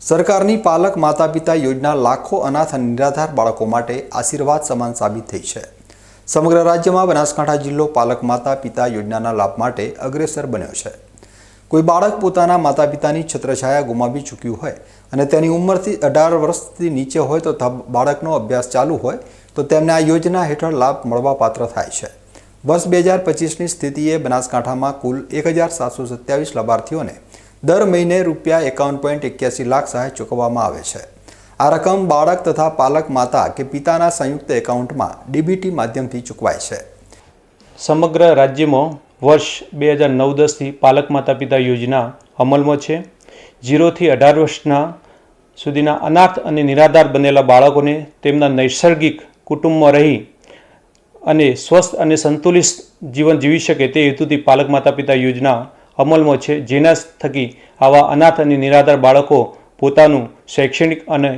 સરકારની પાલક માતા પિતા યોજના લાખો અનાથ અને નિરાધાર બાળકો માટે આશીર્વાદ સમાન સાબિત થઈ છે। સમગ્ર રાજ્યમાં બનાસકાંઠા જિલ્લો પાલક માતા પિતા યોજનાના લાભ માટે અગ્રેસર બન્યો છે। કોઈ બાળક પોતાના માતા પિતાની છત્રછાયા ગુમાવી ચૂક્યું હોય અને તેની ઉંમરથી 18 વર્ષથી નીચે હોય તો બાળકનો અભ્યાસ ચાલુ હોય તો તેમને આ યોજના હેઠળ લાભ મળવાપાત્ર થાય છે। વર્ષ 2025ની સ્થિતિએ બનાસકાંઠામાં કુલ 1727 લાભાર્થીઓને દર મહિને ₹51.81 લાખ સહાય ચૂકવવામાં આવે છે। આ રકમ બાળક તથા પાલક માતા કે પિતાના સંયુક્ત એકાઉન્ટમાં ડીબીટી માધ્યમથી ચૂકવાય છે। સમગ્ર રાજ્યમાં વર્ષ 2009-10થી પાલક માતા પિતા યોજના અમલમાં છે। 0 થી 18 વર્ષના સુધીના અનાથ અને નિરાધાર બનેલા બાળકોને તેમના નૈસર્ગિક કુટુંબમાં રહી અને સ્વસ્થ અને સંતુલિત જીવન જીવી શકે તે હેતુથી પાલક માતા પિતા યોજના અમલમાં છે, જેના થકી આવા અનાથ અને નિરાધાર બાળકો પોતાનું શૈક્ષણિક અને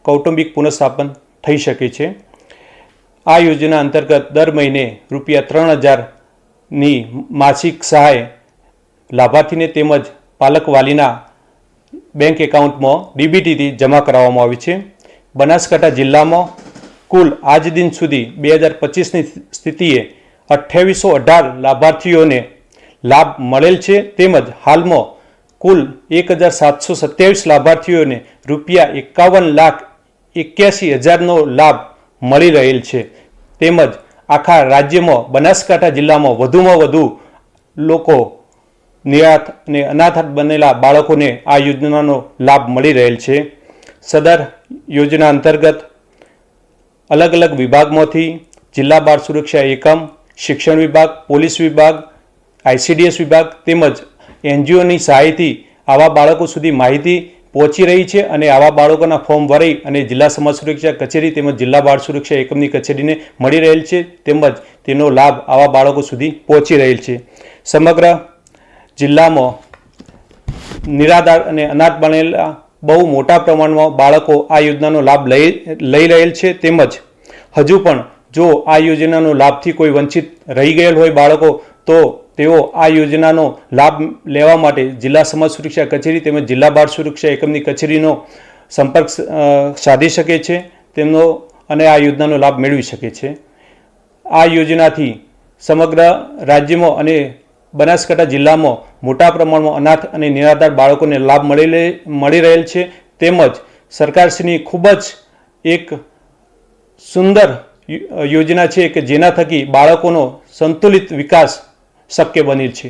કૌટુંબિક પુનઃસ્થાપન થઈ શકે છે। આ યોજના અંતર્ગત દર મહિને ₹3000ની માસિક સહાય લાભાર્થીને તેમજ પાલક વાલીના બેંક એકાઉન્ટમાં ડીબીટીથી જમા કરાવવામાં આવી છે। બનાસકાંઠા જિલ્લામાં કુલ આજ દિન સુધી 2025ની સ્થિતિએ 2818 લાભાર્થીઓને લાભ મળેલ છે, તેમજ હાલમાં કુલ 1727 લાભાર્થીઓને ₹51,81,000નો લાભ મળી રહેલ છે। તેમજ આખા રાજ્યમાં બનાસકાંઠા જિલ્લામાં વધુમાં વધુ લોકો નિરાશ અને અનાથ બનેલા બાળકોને આ યોજનાનો લાભ મળી રહેલ છે। સદર યોજના અંતર્ગત અલગ અલગ વિભાગમાંથી જિલ્લા બાળ સુરક્ષા એકમ, શિક્ષણ વિભાગ, પોલીસ વિભાગ, ICDS વિભાગ તેમજ NGOની સહાયથી આવા બાળકો સુધી માહિતી પહોંચી રહી છે અને આવા બાળકોના ફોર્મ ભરી અને જિલ્લા સમાજ સુરક્ષા કચેરી તેમજ જિલ્લા બાળ સુરક્ષા એકમની કચેરીને મળી રહેલ છે, તેમજ તેનો લાભ આવા બાળકો સુધી પહોંચી રહેલ છે। સમગ્ર જિલ્લામાં નિરાધાર અને અનાથ બનેલા બહુ મોટા પ્રમાણમાં બાળકો આ યોજનાનો લાભ લઈ રહેલ છે, તેમજ હજુ પણ જો આ યોજનાનો લાભથી કોઈ વંચિત રહી ગયેલ હોય બાળકો તો તેઓ આ યોજનાનો લાભ લેવા માટે જિલ્લા સમાજ સુરક્ષા કચેરી તેમજ જિલ્લા બાળ સુરક્ષા એકમની કચેરીનો સંપર્ક સાધી શકે છે તેમનો અને આ યોજનાનો લાભ મેળવી શકે છે। આ યોજનાથી સમગ્ર રાજ્યમાં અને બનાસકાંઠા જિલ્લામાં મોટા પ્રમાણમાં અનાથ અને નિરાધાર બાળકોને લાભ મળી રહેલ છે, તેમજ સરકારશ્રીની ખૂબ જ એક સુંદર યોજના છે કે જેના થકી બાળકોનો સંતુલિત વિકાસ શક્ય બનેલ છે।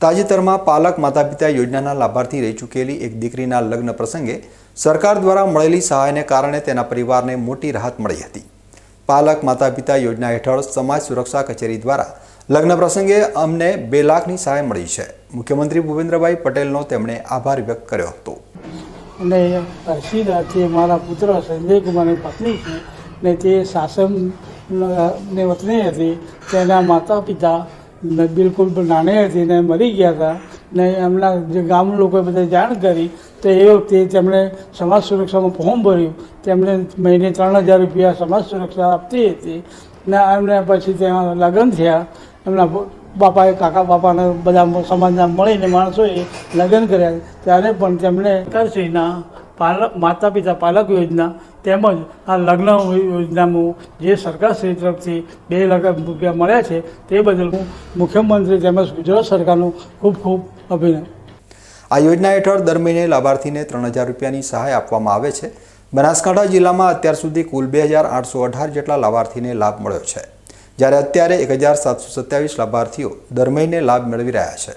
તાજેતરમાં પાલક માતા પિતા યોજનાના લાભાર્થી રહી ચૂકેલી એક દીકરીના લગ્ન પ્રસંગે સરકાર દ્વારા મળેલી સહાયને કારણે તેના પરિવારને મોટી રાહત મળી હતી। પાલક માતા પિતા યોજના હેઠળ સમાજ સુરક્ષા કચેરી દ્વારા લગ્ન પ્રસંગે અમને 2 લાખની સહાય મળી છે। મુખ્યમંત્રી ભૂપેન્દ્રભાઈ પટેલનો તેમણે આભાર વ્યક્ત કર્યો હતો। અને હર્ષિદાથી મારા પુત્ર સંજય કુમારની પત્ની છે ને તે સાસમને વતની હતી, તેના માતા પિતા બિલકુલ નાની હતી ને મરી ગયા હતા ને એમના જે ગામ લોકોએ બધા જાણ કરી તો એ વખતે તેમણે સમાજ સુરક્ષામાં ફોર્મ ભર્યું, તેમણે મહિને ₹3000 સમાજ સુરક્ષા આપતી હતી ને એમને પછી ત્યાં લગ્ન થયા। એમના બાપાએ કાકા બાપાને બધા સમાજના મળીને માણસોએ લગ્ન કર્યા, ત્યારે પણ તેમણે સરકારશ્રીના માતા પિતા પાલક યોજના તેમજ આ લગ્ન યોજનામાં જે સરકારશ્રી તરફથી ₹2 લાખ મળ્યા છે તે બદલ હું મુખ્યમંત્રી તેમજ ગુજરાત સરકારનો ખૂબ ખૂબ અભિનંદન। આ યોજના હેઠળ દર મહિને લાભાર્થીને ₹3000ની સહાય આપવામાં આવે છે। બનાસકાંઠા જિલ્લામાં અત્યાર સુધી કુલ 2818 જેટલા લાભાર્થીને લાભ મળ્યો છે, જ્યારે અત્યારે 1727 લાભાર્થીઓ દર મહિને લાભ મેળવી રહ્યા છે।